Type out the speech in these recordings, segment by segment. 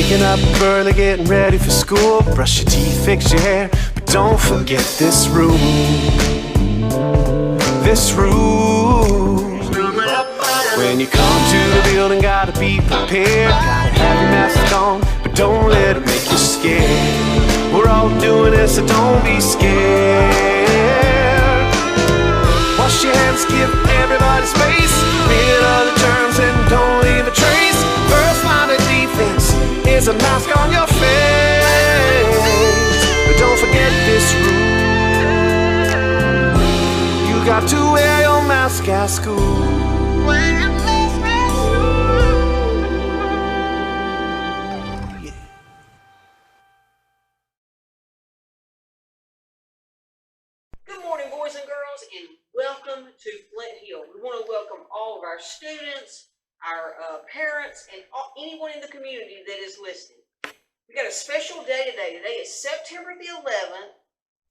Waking up early, getting ready for school. Brush your teeth, fix your hair, but don't forget this rule. This rule. When you come to the building, gotta be prepared. Gotta have your mask on, but don't let it make you scared. We're all doing it, so don't be scared. Wash your hands, give everybody space. Rid of the germs and don't leave a trace. First line of defense is a mask on your face. But don't forget this rule. You got to wear your mask at school. Good morning, boys and girls, and welcome to Flint Hill. We want to welcome all of our students, our parents, and anyone in the community that is listening. We got a special day today. Today is September the 11th,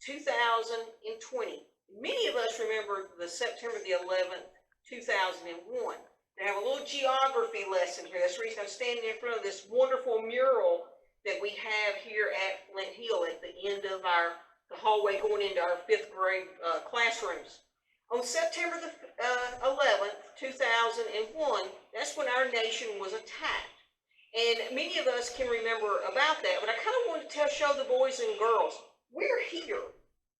2020. Many of us remember the September the 11th, 2001. They have a little geography lesson here. That's the reason I'm standing in front of this wonderful mural that we have here at Flint Hill at the end of the hallway going into our 5th grade classrooms. On September the 11th, 2001, that's when our nation was attacked. And many of us can remember about that, but I kind of want to show the boys and girls, we're here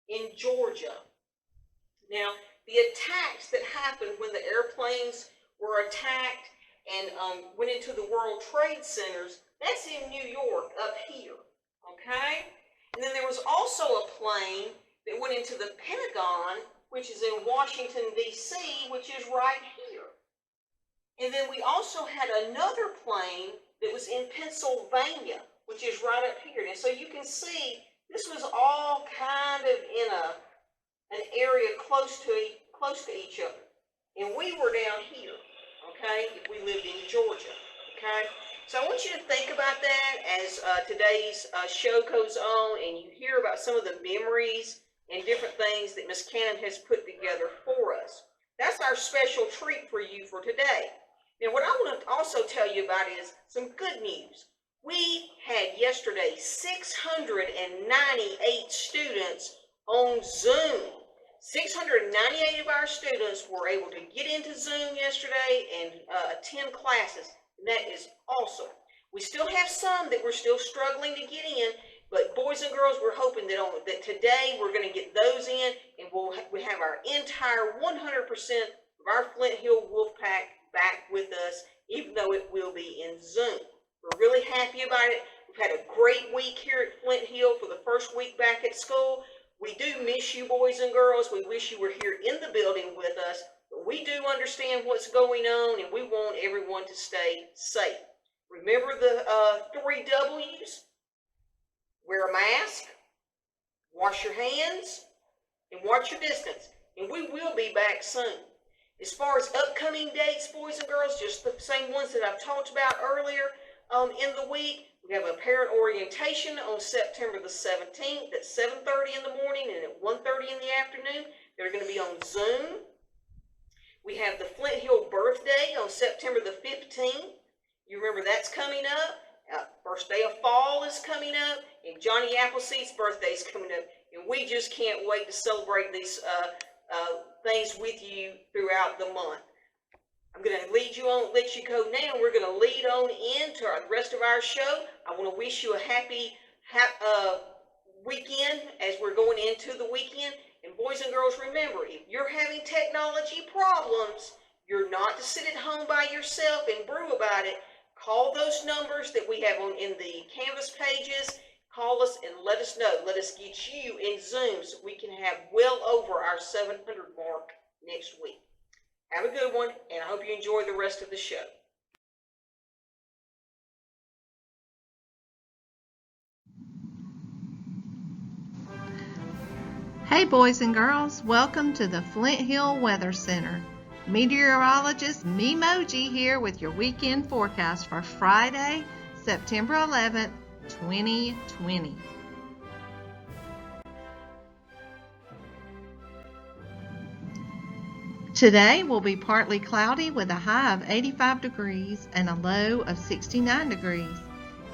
in Georgia. Now, the attacks that happened when the airplanes were attacked and went into the World Trade Centers, that's in New York up here, okay? And then there was also a plane that went into the Pentagon, which is in Washington, D.C., which is right here. And then we also had another plane that was in Pennsylvania, which is right up here. And so you can see this was all kind of in an area close to each other. And we were down here, okay, if we lived in Georgia, okay? So I want you to think about that as today's show goes on and you hear about some of the memories and different things that Miss Cannon has put together for us. That's our special treat for you for today. Now, what I want to also tell you about is some good news. We had yesterday 698 students on Zoom. 698 of our students were able to get into Zoom yesterday and attend classes. And that is awesome. We still have some that we're still struggling to get in, but boys and girls, we're hoping that today we're going to get those in, and we have our entire 100% of our Flint Hill Wolfpack back with us, even though it will be in Zoom. We're really happy about it. We've had a great week here at Flint Hill for the first week back at school. We do miss you, boys and girls. We wish you were here in the building with us. But we do understand what's going on, and we want everyone to stay safe. Remember the 3 W's? Wear a mask, wash your hands, and watch your distance. And we will be back soon. As far as upcoming dates, boys and girls, just the same ones that I've talked about earlier in the week. We have a parent orientation on September the 17th at 7:30 in the morning and at 1:30 in the afternoon. They're going to be on Zoom. We have the Flint Hill birthday on September the 15th. You remember that's coming up. First day of fall is coming up, and Johnny Appleseed's birthday is coming up. And we just can't wait to celebrate these things with you throughout the month. I'm going to lead you on, let you go now. We're going to lead on into the rest of our show. I want to wish you a happy weekend as we're going into the weekend. And boys and girls, remember, if you're having technology problems, you're not to sit at home by yourself and brew about it. Call those numbers that we have in the Canvas pages. Call us and let us know. Let us get you in Zoom so we can have well over our 700 mark next week. Have a good one, and I hope you enjoy the rest of the show. Hey boys and girls, welcome to the Flint Hill Weather Center. Meteorologist Memoji here with your weekend forecast for Friday, September 11th, 2020. Today will be partly cloudy with a high of 85 degrees and a low of 69 degrees.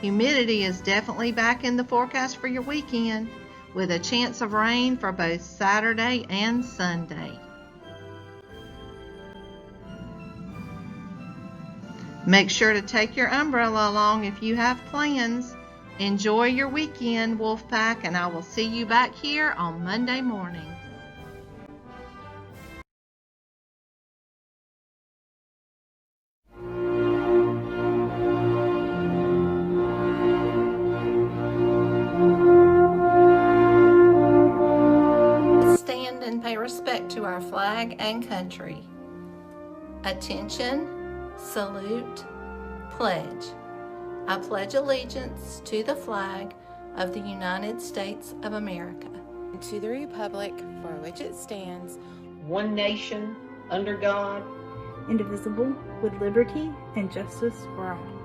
Humidity is definitely back in the forecast for your weekend, with a chance of rain for both Saturday and Sunday. Make sure to take your umbrella along if you have plans. Enjoy your weekend, Wolfpack, and I will see you back here on Monday morning. Stand and pay respect to our flag and country. Attention, salute, pledge. I pledge allegiance to the flag of the United States of America, and to the republic for which it stands, one nation, under God, indivisible, with liberty and justice for all.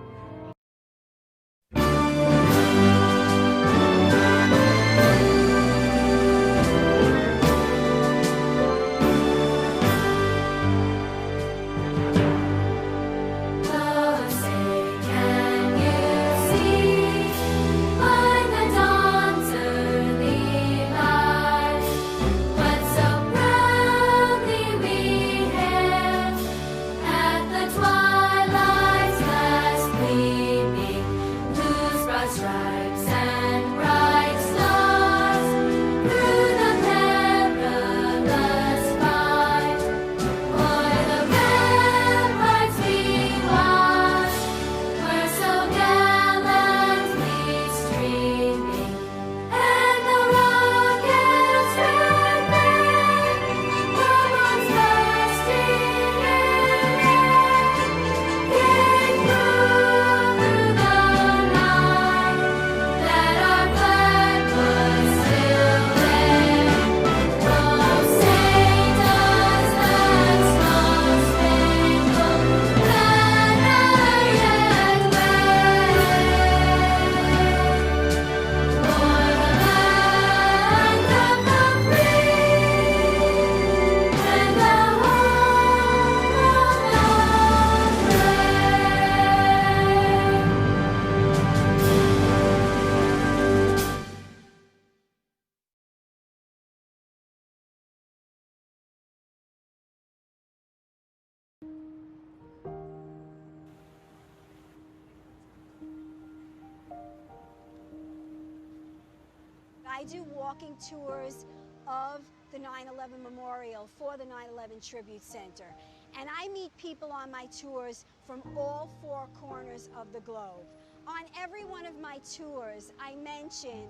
I do walking tours of the 9/11 Memorial for the 9/11 Tribute Center. And I meet people on my tours from all four corners of the globe. On every one of my tours, I mention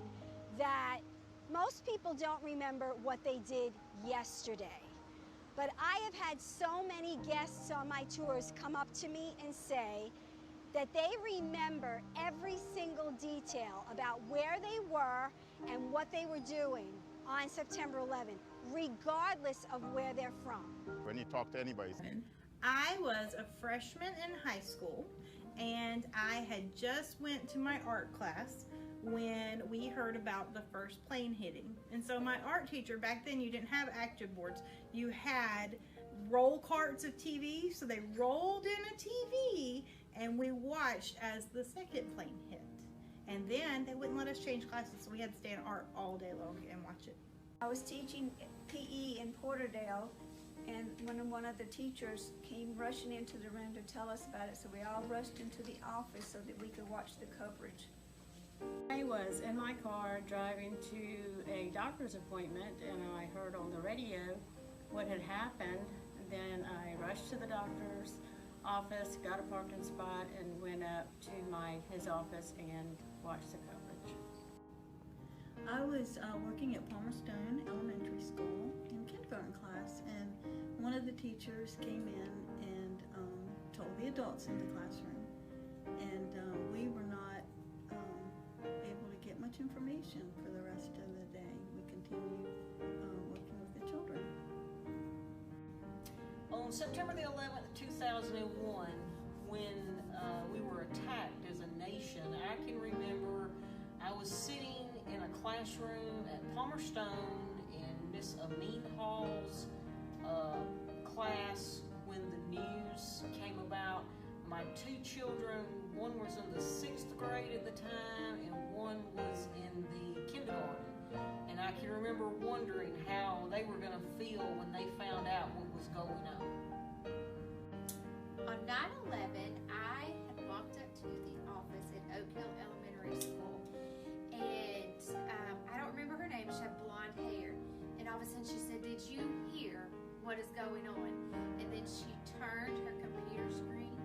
that most people don't remember what they did yesterday. But I have had so many guests on my tours come up to me and say that they remember every single detail about where they were and what they were doing on September 11th, regardless of where they're from. When you talk to anybody. I was a freshman in high school, and I had just went to my art class when we heard about the first plane hitting. And so my art teacher, back then you didn't have active boards, you had roll carts of TV, so they rolled in a TV and we watched as the second plane hit. And then they wouldn't let us change classes, so we had to stay in art all day long and watch it. I was teaching PE in Porterdale, and when one of the teachers came rushing into the room to tell us about it, so we all rushed into the office so that we could watch the coverage. I was in my car driving to a doctor's appointment, and I heard on the radio what had happened. And then I rushed to the doctor's office, got a parking spot, and went up to his office and watched the coverage. I was working at Palmerstone Elementary School in kindergarten class, and one of the teachers came in and told the adults in the classroom, and we were not able to get much information for the rest of the day. We continued working with the children. On September the 11th, 2001, when we were attacked as a nation, I can remember I was sitting in a classroom at Palmerstone in Miss Amin Hall's class when the news came about. my two children, one was in the 6th grade at the time, and one was in the kindergarten. And I can remember wondering how they were going to feel when they found out what was going on. On 9/11, I had walked up to the office at Oak Hill Elementary School, and I don't remember her name. She had blonde hair, and all of a sudden she said, "Did you hear what is going on?" And then she turned her computer screen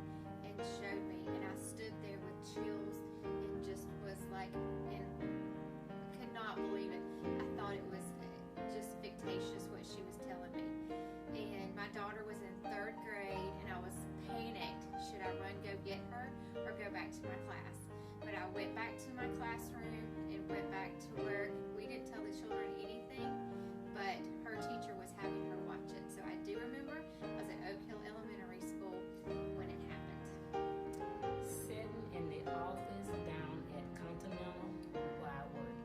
and showed me, and I stood there with chills and just was like, and could not believe it. I thought it was just fictitious what she was telling me. And my daughter was in 3rd grade, and I was panicked. Should I run, go get her, or go back to my class? But I went back to my classroom and went back to work. We didn't tell the children anything, but her teacher was having her watch it. So I do remember I was at Oak Hill Elementary School when it happened. Sitting in the office down at Continental where I work.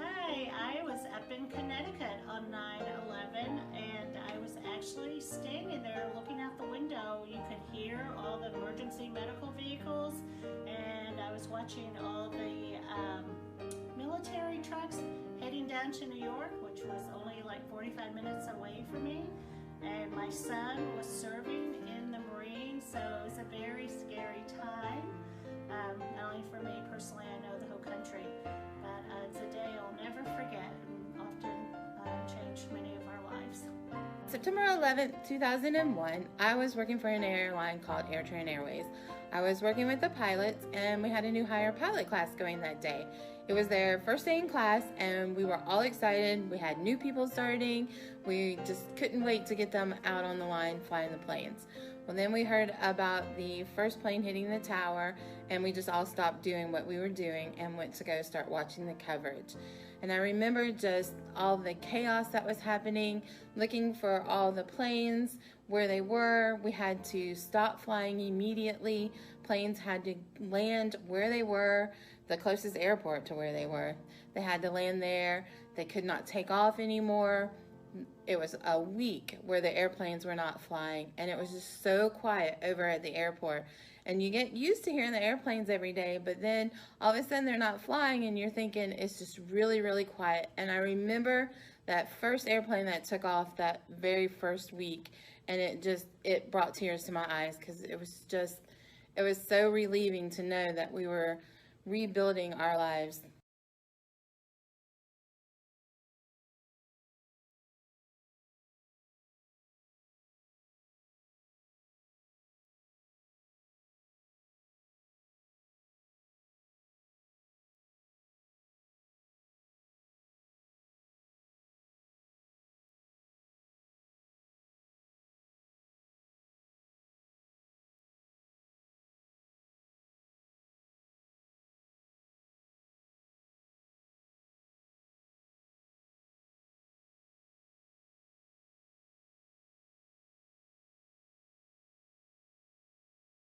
Hi, I was up in Connecticut on 9/11, and I was actually standing there looking out the window. You could hear all the emergency medical vehicles, and I was watching all the military trucks heading down to New York, which was only like 45 minutes away from me. And my son was serving in the Marines, so it was a very scary time. Not only for me personally, I know the whole country, but it's a day I'll never forget and often changed many of our lives. September 11th, 2001, I was working for an airline called AirTran Airways. I was working with the pilots, and we had a new hire pilot class going that day. It was their first day in class, and we were all excited. We had new people starting. We just couldn't wait to get them out on the line flying the planes. Well, then we heard about the first plane hitting the tower, and we just all stopped doing what we were doing and went to go start watching the coverage. And I remember just all the chaos that was happening, looking for all the planes, where they were. We had to stop flying immediately. Planes had to land where they were, the closest airport to where they were. They had to land there. They could not take off anymore. It was a week where the airplanes were not flying, and it was just so quiet over at the airport. And you get used to hearing the airplanes every day, but then all of a sudden they're not flying, and you're thinking it's just really, really quiet. And I remember that first airplane that took off that very first week, and it brought tears to my eyes, because it was so relieving to know that we were rebuilding our lives